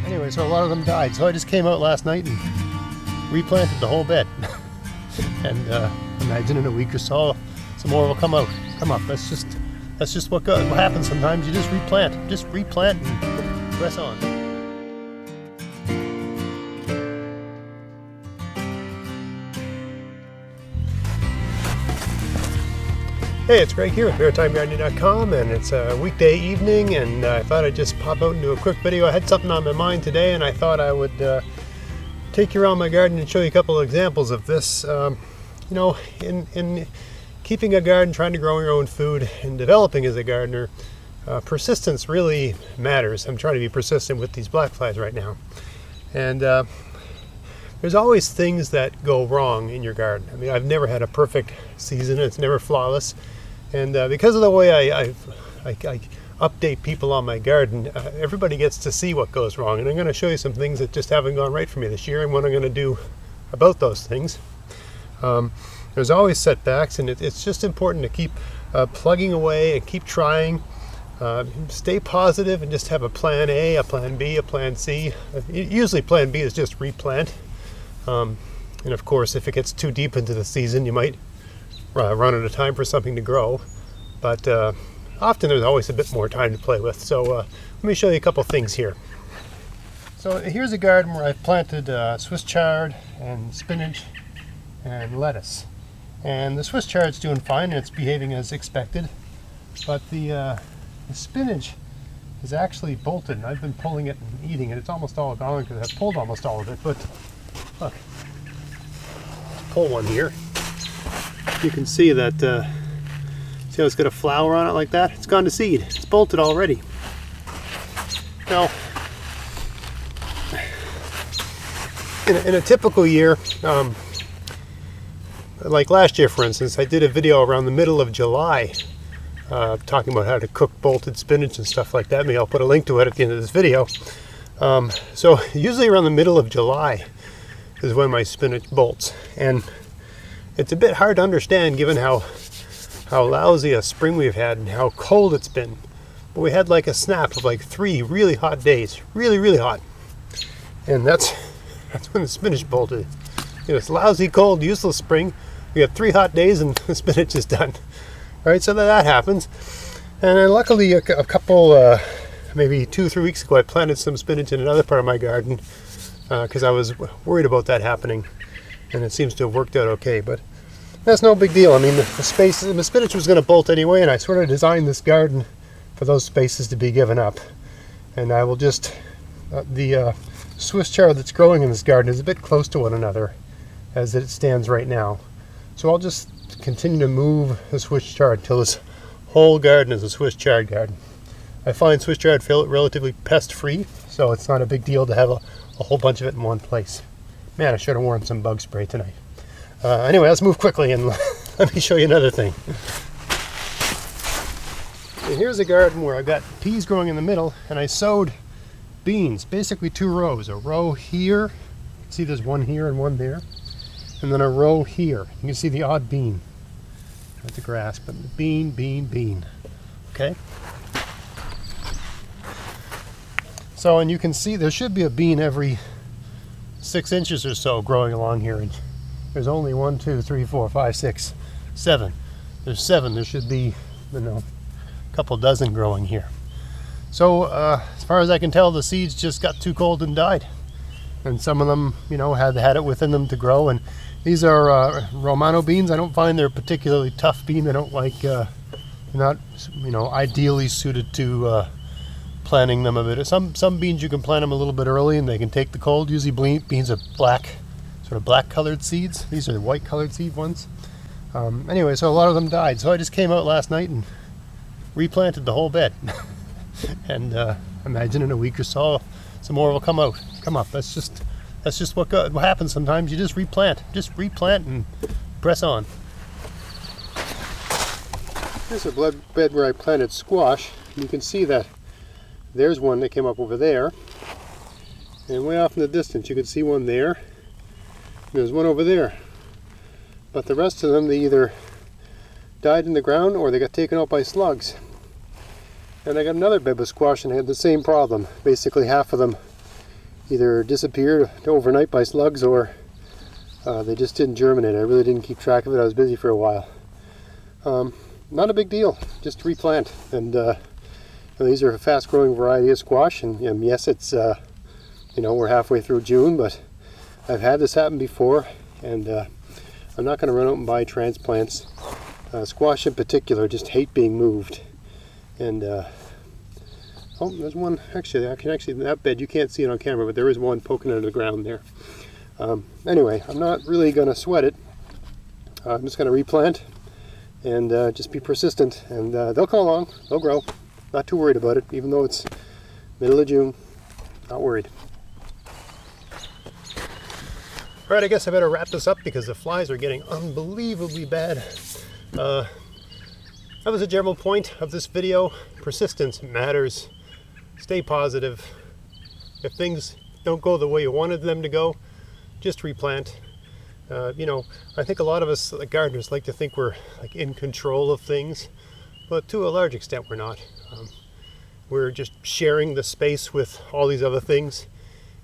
Anyway, so a lot of them died. So I just came out last night and replanted the whole bed. And imagine in a week or so, some more will come out. Come up. That's just what happens sometimes. You just replant and press on. Hey, it's Greg here with MaritimeGardening.com, and it's a weekday evening, and I thought I'd just pop out and do a quick video. I had something on my mind today, and I thought I would take you around my garden and show you a couple of examples of this. You know, in keeping a garden, trying to grow your own food, and developing as a gardener, persistence really matters. I'm trying to be persistent with these black flies right now. And there's always things that go wrong in your garden. I mean, I've never had a perfect season. It's never flawless. And because of the way I update people on my garden, everybody gets to see what goes wrong. And I'm going to show you some things that just haven't gone right for me this year and what I'm going to do about those things. There's always setbacks, and it's just important to keep plugging away and keep trying. Stay positive and just have a plan A, a plan B, a plan C. Usually plan B is just replant. And of course, if it gets too deep into the season, you might run out of time for something to grow. But often there's always a bit more time to play with. So let me show you a couple things here. So here's a garden where I've planted Swiss chard and spinach and lettuce. And the Swiss chard's doing fine and it's behaving as expected. But the spinach is actually bolted, and I've been pulling it and eating it. It's almost all gone because I've pulled almost all of it. But look, let's pull one here. You can see that, see how it's got a flower on it like that? It's gone to seed. It's bolted already. Now, in a typical year, like last year for instance, I did a video around the middle of July talking about how to cook bolted spinach and stuff like that. Maybe I'll put a link to it at the end of this video. So usually around the middle of July is when my spinach bolts, and it's a bit hard to understand given how lousy a spring we've had and how cold it's been. But we had like a snap of like 3 really hot days, really hot, and that's when the spinach bolted. You know, it's lousy, cold, useless spring. We have 3 hot days and the spinach is done. All right, so that happens. And then luckily a couple, maybe 2-3 weeks ago, I planted some spinach in another part of my garden because I was worried about that happening, and it seems to have worked out okay. But that's no big deal. I mean, the spinach was going to bolt anyway, and I sort of designed this garden for those spaces to be given up. And I will just, the Swiss chard that's growing in this garden is a bit close to one another as it stands right now. So I'll just continue to move the Swiss chard until this whole garden is a Swiss chard garden. I find Swiss chard relatively pest free, so it's not a big deal to have a whole bunch of it in one place. Man, I should have worn some bug spray tonight. Anyway, let's move quickly and let me show you another thing. And here's a garden where I've got peas growing in the middle, and I sowed beans, basically 2 rows. A row here, see there's one here and one there, and then a row here. You can see the odd bean. Not the grass, but the bean. Okay? So, and you can see there should be a bean every 6 inches or so growing along here. And there's only 1, 2, 3, 4, 5, 6, 7. There's 7. There should be, you know, a couple dozen growing here. So, as far as I can tell, the seeds just got too cold and died. And some of them, you know, had it within them to grow. And these are Romano beans. I don't find they're a particularly tough bean. I don't like, not, you know, ideally suited to planting them a bit. Some beans you can plant them a little bit early and they can take the cold. Usually beans are black, sort of black colored seeds. These are white colored seed ones. Anyway, so a lot of them died. So I just came out last night and replanted the whole bed. And imagine in a week or so, some more will come up. That's just what happens sometimes. You just replant and press on. Here's a bed where I planted squash. You can see that there's one that came up over there, and way off in the distance you can see one there. There's one over there, but the rest of them, they either died in the ground or they got taken out by slugs. And I got another bed of squash and I had the same problem. Basically half of them either disappeared overnight by slugs or they just didn't germinate. I really didn't keep track of it. I was busy for a while. Not a big deal, just replant. And these are a fast-growing variety of squash, and yes, it's we're halfway through June, but I've had this happen before, and I'm not going to run out and buy transplants. Squash in particular just hate being moved. And oh, there's one. Actually, that bed, you can't see it on camera, but there is one poking out of the ground there. Anyway, I'm not really going to sweat it. I'm just going to replant and just be persistent, and they'll come along, they'll grow. Not too worried about it, even though it's middle of June. Not worried. All right, I guess I better wrap this up because the flies are getting unbelievably bad. That was a general point of this video. Persistence matters. Stay positive. If things don't go the way you wanted them to go, just replant. I think a lot of us like gardeners like to think we're like in control of things, but to a large extent we're not. We're just sharing the space with all these other things,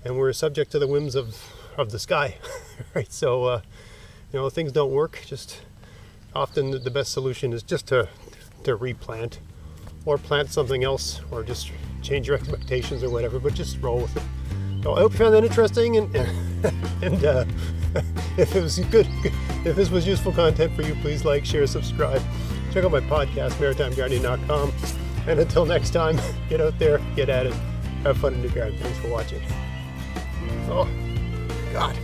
and we're subject to the whims of the sky, right? So, things don't work. Just often the best solution is just to replant, or plant something else, or just change your expectations or whatever. But just roll with it. So I hope you found that interesting, and if it was if this was useful content for you, please like, share, subscribe. Check out my podcast, maritimegardening.com. And until next time, get out there, get at it, have fun in your garden. Thanks for watching. Oh, God.